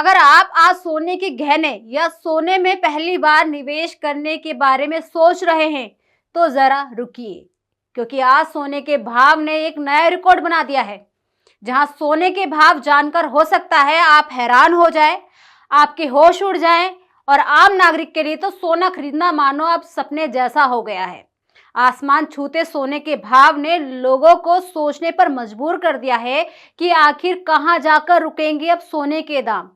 अगर आप आज सोने के गहने या सोने में पहली बार निवेश करने के बारे में सोच रहे हैं तो जरा रुकिए, क्योंकि आज सोने के भाव ने एक नया रिकॉर्ड बना दिया है। जहां सोने के भाव जानकर हो सकता है आप हैरान हो जाएं, आपके होश उड़ जाएं और आम नागरिक के लिए तो सोना खरीदना मानो अब सपने जैसा हो गया है। आसमान छूते सोने के भाव ने लोगों को सोचने पर मजबूर कर दिया है कि आखिर कहां जाकर रुकेंगे अब सोने के दाम।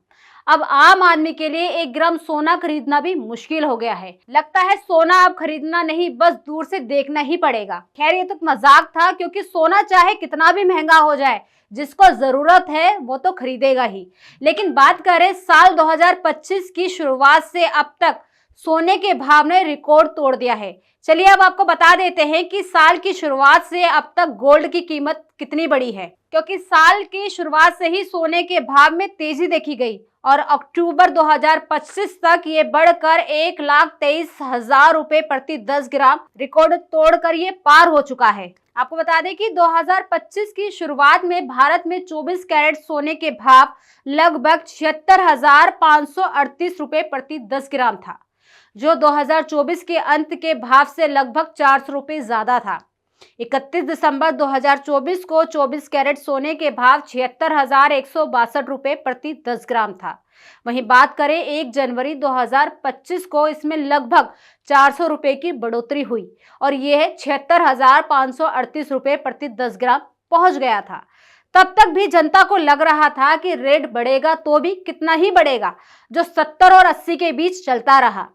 अब आम आदमी के लिए 1 ग्राम सोना खरीदना भी मुश्किल हो गया है। लगता है सोना अब खरीदना नहीं, बस दूर से देखना ही पड़ेगा। खैर, ये तो मजाक था, क्योंकि सोना चाहे कितना भी महंगा हो जाए, जिसको जरूरत है वो तो खरीदेगा ही। लेकिन बात करें साल 2025 की शुरुआत से अब तक सोने के भाव ने रिकॉर्ड तोड़ दिया है। चलिए अब आपको बता देते हैं कि साल की शुरुआत से अब तक गोल्ड की कीमत कितनी बढ़ी है, क्योंकि साल की शुरुआत से ही सोने के भाव में तेजी देखी गई और अक्टूबर 2025 तक ये बढ़कर 1,23,000 रुपए प्रति 10 ग्राम रिकॉर्ड तोड़कर ये पार हो चुका है। आपको बता दें कि 2025 की शुरुआत में भारत में 24 कैरेट सोने के भाव लगभग 76,538 रुपए प्रति 10 ग्राम था, जो 2024 के अंत के भाव से लगभग 400 रुपए ज्यादा था। 31 दिसंबर 2024 को 24 कैरेट सोने के भाव 76,162 रुपए प्रति 10 ग्राम था। वहीं बात करें 1 जनवरी 2025 को, इसमें लगभग 400 रुपए की बढ़ोतरी हुई और यह 76,538 रुपए प्रति 10 ग्राम पहुंच गया था। तब तक भी जनता को लग रहा था कि रेट बढ़ेगा तो भी कितना ही बढ़ेगा, जो 70 और 80 के बीच चलता रहा।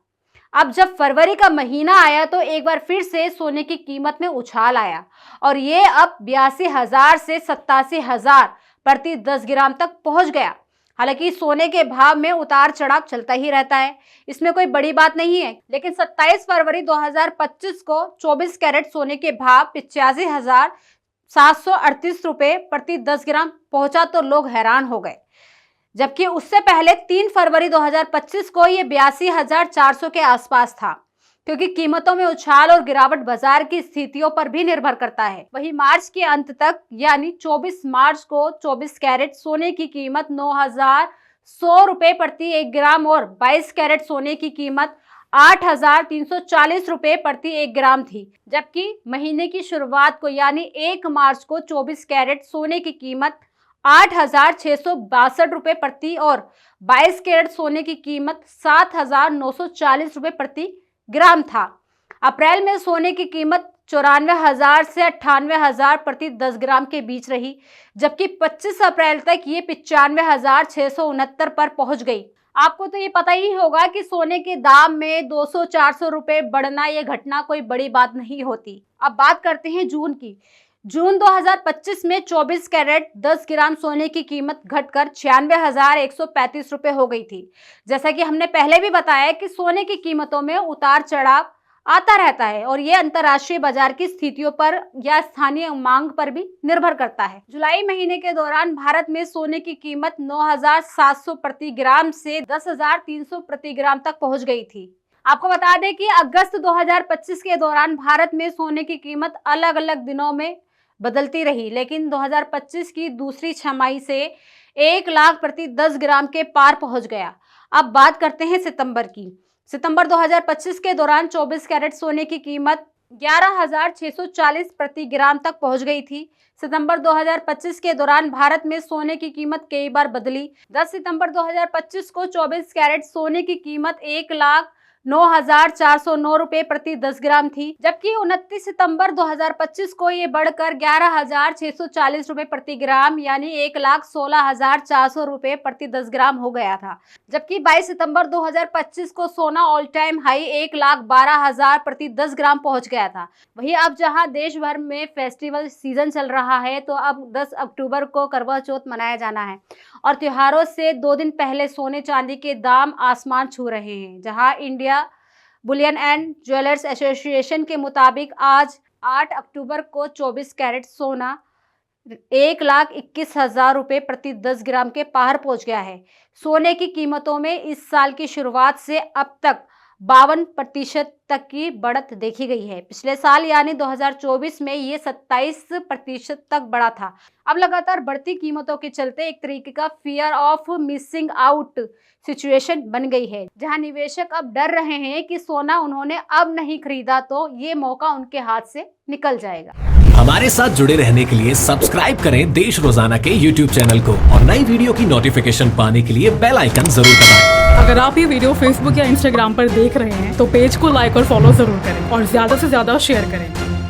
अब जब फरवरी का महीना आया तो एक बार फिर से सोने की कीमत में उछाल आया और ये अब 82,000 से 87,000 प्रति 10 ग्राम तक पहुंच गया। हालांकि सोने के भाव में उतार चढ़ाव चलता ही रहता है, इसमें कोई बड़ी बात नहीं है। लेकिन 27 फरवरी 2025 को 24 कैरेट सोने के भाव 85,738 रुपए प्रति 10 ग्राम पहुंचा तो लोग हैरान हो गए। जबकि उससे पहले 3 फरवरी 2025 को ये 82,400 के आसपास था, क्योंकि कीमतों में उछाल और गिरावट बाजार की स्थितियों पर भी निर्भर करता है। वहीं मार्च के अंत तक यानी 24 मार्च को 24 कैरेट सोने की कीमत 9,100 रुपए प्रति 1 ग्राम और 22 कैरेट सोने की कीमत 8,340 रुपए प्रति 1 ग्राम थी। जबकि महीने की शुरुआत को यानी 1 मार्च को 24 कैरेट सोने की कीमत 8,662 रुपए प्रति और 22 कैरेट सोने की कीमत 7,940 रुपए प्रति ग्राम था। अप्रैल में सोने की कीमत 94,000 से 98,000 प्रति 10 ग्राम के बीच रही, जबकि 25 अप्रैल तक ये 95,669 पर पहुंच गई। आपको तो ये पता ही होगा कि सोने के दाम में 200-400 रुपए बढ़ना ये घटना कोई बड़ी बात नहीं होती। अब बात करते हैं जून की। जून 2025 में 24 कैरेट 10 ग्राम सोने की कीमत घटकर 96,135 रुपए हो गई थी। जैसा कि हमने पहले भी बताया कि सोने की कीमतों में उतार चढ़ाव आता रहता है और ये अंतर्राष्ट्रीय बाजार की स्थितियों पर या स्थानीय मांग पर भी निर्भर करता है। जुलाई महीने के दौरान भारत में सोने की कीमत 9,700 प्रति ग्राम से 10,300 प्रति ग्राम तक पहुंच गई थी। आपको बता दें कि अगस्त 2025 के दौरान भारत में सोने की कीमत अलग अलग दिनों में बदलती रही, लेकिन 2025 की दूसरी छमाही से 1 लाख प्रति 10 ग्राम के पार पहुंच गया। अब बात करते हैं सितंबर की। सितंबर 2025 के दौरान 24 कैरेट सोने की कीमत 11,640 प्रति ग्राम तक पहुंच गई थी। सितंबर 2025 के दौरान भारत में सोने की कीमत कई बार बदली। 10 सितंबर 2025 को 24 कैरेट सोने की कीमत 1,09,409 रुपए प्रति 10 ग्राम थी, जबकि 29 सितंबर 2025 को ये बढ़कर 11,640 रुपए प्रति ग्राम यानी 1,16,400 रुपए प्रति 10 ग्राम हो गया था। जबकि 22 सितंबर 2025 को सोना ऑल टाइम हाई 1,12,000 प्रति 10 ग्राम पहुंच गया था। वहीं अब जहां देश भर में फेस्टिवल सीजन चल रहा है, तो अब 10 अक्टूबर को करवा चौथ मनाया जाना है और त्योहारों से 2 दिन पहले सोने चांदी के दाम आसमान छू रहे हैं। जहां India Boolean and jewellers association के मुताबिक आज 8 अक्टूबर को 24 कैरेट सोना 1,21,000 रुपए प्रति 10 ग्राम के पार पहुंच गया है। सोने की कीमतों में इस साल की शुरुआत से अब तक 52% तक की बढ़त देखी गई है। पिछले साल यानी 2024 में ये 27% तक बढ़ा था। अब लगातार बढ़ती कीमतों के चलते एक तरीके का fear of missing out situation बन गई है, जहां निवेशक अब डर रहे हैं कि सोना उन्होंने अब नहीं खरीदा तो ये मौका उनके हाथ से निकल जाएगा। हमारे साथ जुड़े रहने के लिए सब्सक्राइब करें देश रोजाना के YouTube चैनल को और नई वीडियो की नोटिफिकेशन पाने के लिए बेल आइकन जरूर दबाएं। अगर आप ये वीडियो Facebook या Instagram पर देख रहे हैं तो पेज को लाइक और फॉलो जरूर करें और ज्यादा से ज्यादा शेयर करें।